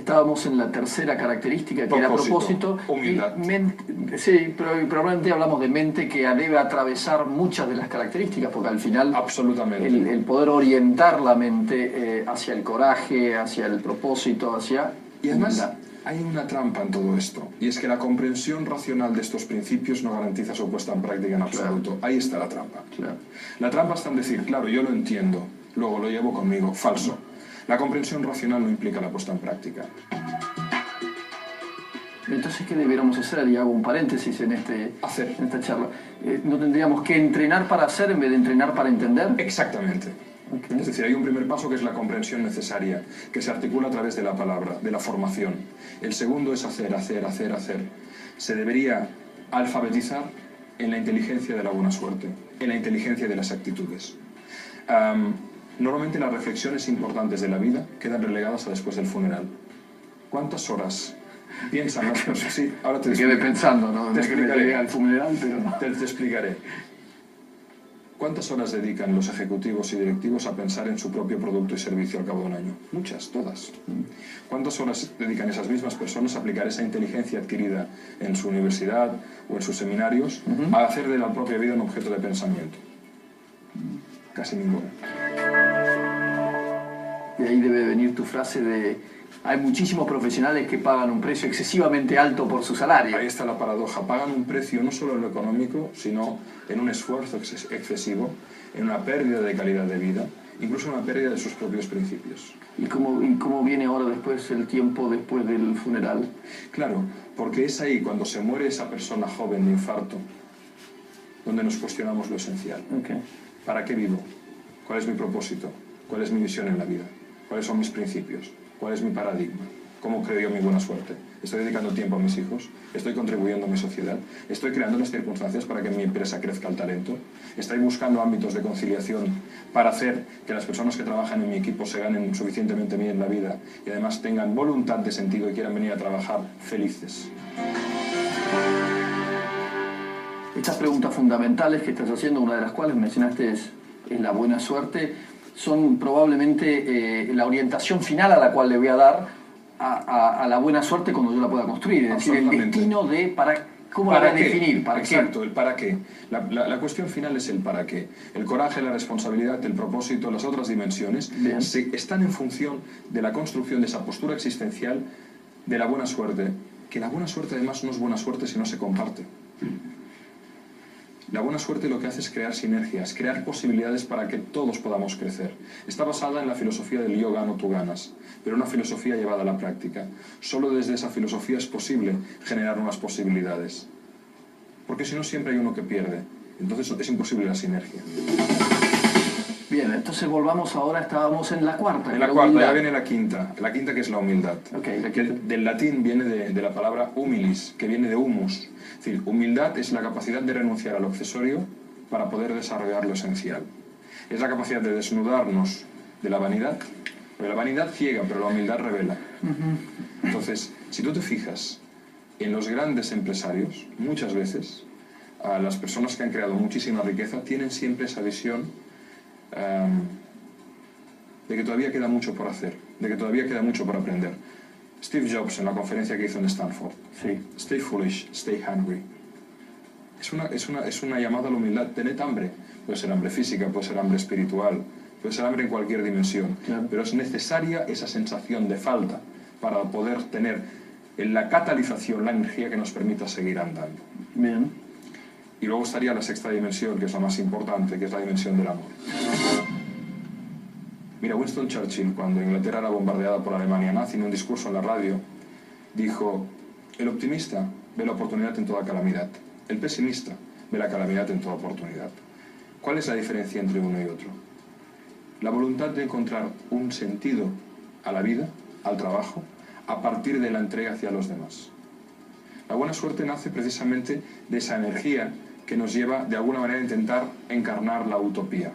Estábamos en la tercera característica, que era propósito. Humildad. Sí, pero probablemente hablamos de mente, que debe atravesar muchas de las características, porque al final absolutamente el poder orientar la mente hacia el coraje, hacia el propósito, hacia... Y además hay una trampa en todo esto, y es que la comprensión racional de estos principios no garantiza su puesta en práctica en absoluto. Claro. Ahí está la trampa. Claro. La trampa está en decir, claro, yo lo entiendo, luego lo llevo conmigo. Falso. La comprensión racional no implica la puesta en práctica. Entonces, ¿qué deberíamos hacer? Y hago un paréntesis en esta charla. ¿No tendríamos que entrenar para hacer en vez de entrenar para entender? Exactamente. Okay. Es decir, hay un primer paso que es la comprensión necesaria, que se articula a través de la palabra, de la formación. El segundo es hacer. Se debería alfabetizar en la inteligencia de la buena suerte, en la inteligencia de las actitudes. Normalmente las reflexiones importantes de la vida quedan relegadas a después del funeral. ¿Cuántas horas piensan las personas? Sí, ahora te quedé pensando, ¿no? Te explicaré. Al funeral, pero... Te explicaré. ¿Cuántas horas dedican los ejecutivos y directivos a pensar en su propio producto y servicio al cabo de un año? Muchas, todas. ¿Cuántas horas dedican esas mismas personas a aplicar esa inteligencia adquirida en su universidad o en sus seminarios a hacer de la propia vida un objeto de pensamiento? Casi ninguna. De ahí debe venir tu frase de: hay muchísimos profesionales que pagan un precio excesivamente alto por su salario. Ahí está la paradoja. Pagan un precio no solo en lo económico, sino en un esfuerzo excesivo, en una pérdida de calidad de vida, incluso en una pérdida de sus propios principios. ¿Y cómo viene ahora después el tiempo después del funeral? Claro, porque es ahí, cuando se muere esa persona joven de infarto, donde nos cuestionamos lo esencial. Okay. ¿Para qué vivo? ¿Cuál es mi propósito? ¿Cuál es mi misión en la vida? ¿Cuáles son mis principios? ¿Cuál es mi paradigma? ¿Cómo creo yo mi buena suerte? ¿Estoy dedicando tiempo a mis hijos? ¿Estoy contribuyendo a mi sociedad? ¿Estoy creando las circunstancias para que en mi empresa crezca el talento? ¿Estoy buscando ámbitos de conciliación para hacer que las personas que trabajan en mi equipo se ganen suficientemente bien la vida y además tengan voluntad de sentido y quieran venir a trabajar felices? Estas preguntas fundamentales que estás haciendo, una de las cuales mencionaste es la buena suerte, son probablemente la orientación final a la cual le voy a dar a la buena suerte cuando yo la pueda construir. Es decir, el destino de cómo la voy a definir. ¿Para qué? Exacto, el para qué. La cuestión final es el para qué. El coraje, la responsabilidad, el propósito, las otras dimensiones están en función de la construcción de esa postura existencial de la buena suerte, que la buena suerte además no es buena suerte si no se comparte. La buena suerte lo que hace es crear sinergias, crear posibilidades para que todos podamos crecer. Está basada en la filosofía del yo gano, tú ganas, pero una filosofía llevada a la práctica. Solo desde esa filosofía es posible generar unas posibilidades. Porque si no, siempre hay uno que pierde. Entonces es imposible la sinergia. Bien, entonces volvamos ahora, estábamos en la cuarta. En la cuarta, ya viene la quinta que es la humildad. Okay, del latín viene de la palabra humilis, que viene de humus. Es decir, humildad es la capacidad de renunciar a lo accesorio para poder desarrollar lo esencial. Es la capacidad de desnudarnos de la vanidad, porque la vanidad ciega, pero la humildad revela. Entonces, si tú te fijas en los grandes empresarios, muchas veces, a las personas que han creado muchísima riqueza tienen siempre esa visión de que todavía queda mucho por hacer, de que todavía queda mucho por aprender. Steve Jobs, en la conferencia que hizo en Stanford, stay foolish, stay hungry. Es una llamada a la humildad. Tened hambre. Puede ser hambre física, puede ser hambre espiritual, puede ser hambre en cualquier dimensión. Claro. Pero es necesaria esa sensación de falta para poder tener en la catalización, la energía que nos permita seguir andando. Bien. Y luego estaría la sexta dimensión, que es la más importante, que es la dimensión del amor. Mira, Winston Churchill, cuando Inglaterra era bombardeada por Alemania nazi, en un discurso en la radio, dijo: el optimista ve la oportunidad en toda calamidad, el pesimista ve la calamidad en toda oportunidad. ¿Cuál es la diferencia entre uno y otro? La voluntad de encontrar un sentido a la vida, al trabajo, a partir de la entrega hacia los demás. La buena suerte nace precisamente de esa energía que nos lleva de alguna manera a intentar encarnar la utopía.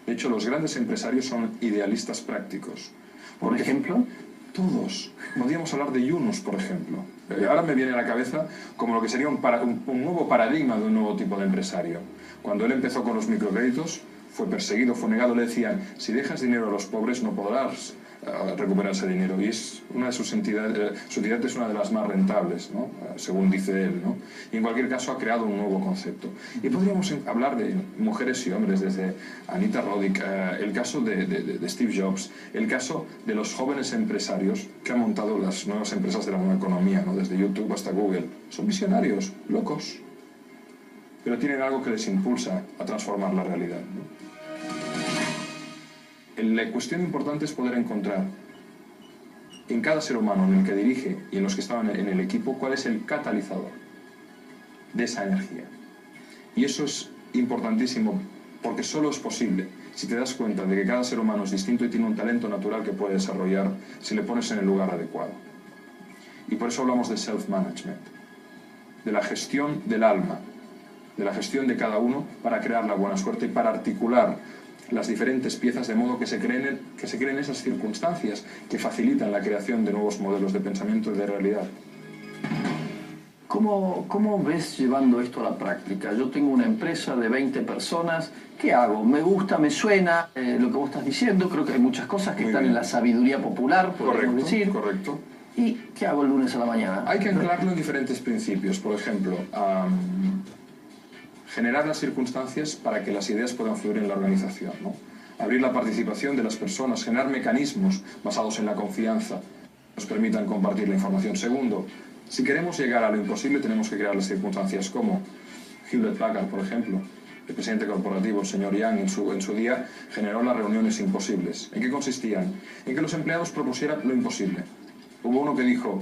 De hecho, los grandes empresarios son idealistas prácticos. ¿Por ejemplo? Todos. Podríamos hablar de Yunus, por ejemplo. Ahora me viene a la cabeza como lo que sería un nuevo paradigma de un nuevo tipo de empresario. Cuando él empezó con los microcréditos, fue perseguido, fue negado, le decían: si dejas dinero a los pobres no podrás recuperar ese dinero, y es una de sus entidades, su entidad es una de las más rentables, ¿no? Según dice él, ¿no? Y en cualquier caso ha creado un nuevo concepto. Y podríamos hablar de mujeres y hombres, desde Anita Roddick, el caso de Steve Jobs, el caso de los jóvenes empresarios que han montado las nuevas empresas de la nueva economía, ¿no? Desde YouTube hasta Google. Son visionarios, locos, pero tienen algo que les impulsa a transformar la realidad, ¿no? La cuestión importante es poder encontrar en cada ser humano, en el que dirige y en los que estaban en el equipo, cuál es el catalizador de esa energía. Y eso es importantísimo, porque solo es posible si te das cuenta de que cada ser humano es distinto y tiene un talento natural que puede desarrollar si le pones en el lugar adecuado. Y por eso hablamos de self-management, de la gestión del alma, de la gestión de cada uno para crear la buena suerte y para articular las diferentes piezas de modo que se creen esas circunstancias que facilitan la creación de nuevos modelos de pensamiento y de realidad. ¿Cómo ves llevando esto a la práctica? Yo tengo una empresa de 20 personas, ¿qué hago? Me gusta, me suena lo que vos estás diciendo, creo que hay muchas cosas que están en la sabiduría popular, podemos decir. Correcto. ¿Y qué hago el lunes a la mañana? Hay que anclarlo en diferentes principios, por ejemplo, generar las circunstancias para que las ideas puedan fluir en la organización, ¿no? Abrir la participación de las personas, generar mecanismos basados en la confianza que nos permitan compartir la información. Segundo, si queremos llegar a lo imposible tenemos que crear las circunstancias como Hewlett Packard, por ejemplo. El presidente corporativo, el señor Yang, en su día generó las reuniones imposibles. ¿En qué consistían? En que los empleados propusieran lo imposible. Hubo uno que dijo: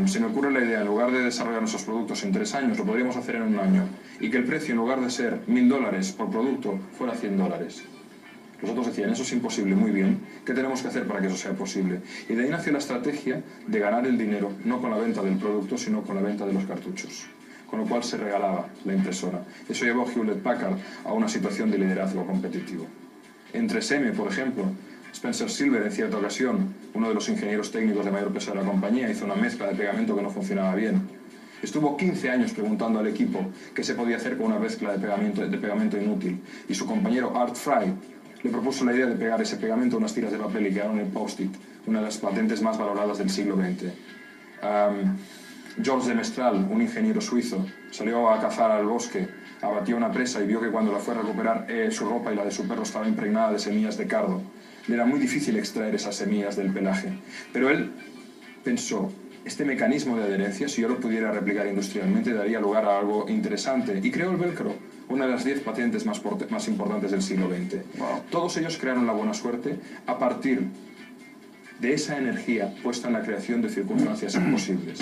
se me ocurre la idea, en lugar de desarrollar nuestros productos en 3 años, lo podríamos hacer en 1 año, y que el precio, en lugar de ser $1000 por producto, fuera $100. Los otros decían: eso es imposible. Muy bien, ¿qué tenemos que hacer para que eso sea posible? Y de ahí nació la estrategia de ganar el dinero, no con la venta del producto, sino con la venta de los cartuchos, con lo cual se regalaba la impresora. Eso llevó a Hewlett Packard a una situación de liderazgo competitivo. En 3M, por ejemplo, Spencer Silver, en cierta ocasión, uno de los ingenieros técnicos de mayor peso de la compañía, hizo una mezcla de pegamento que no funcionaba bien. Estuvo 15 años preguntando al equipo qué se podía hacer con una mezcla de pegamento inútil, y su compañero Art Fry le propuso la idea de pegar ese pegamento a unas tiras de papel y quedaron en Post-it, una de las patentes más valoradas del siglo XX. Georges de Mestral, un ingeniero suizo, salió a cazar al bosque, abatió una presa y vio que cuando la fue a recuperar su ropa y la de su perro estaba impregnada de semillas de cardo. Le era muy difícil extraer esas semillas del pelaje, pero él pensó: este mecanismo de adherencia, si yo lo pudiera replicar industrialmente, daría lugar a algo interesante, y creó el velcro, una de las 10 patentes más importantes del siglo XX. Wow. Todos ellos crearon la buena suerte a partir de esa energía puesta en la creación de circunstancias imposibles.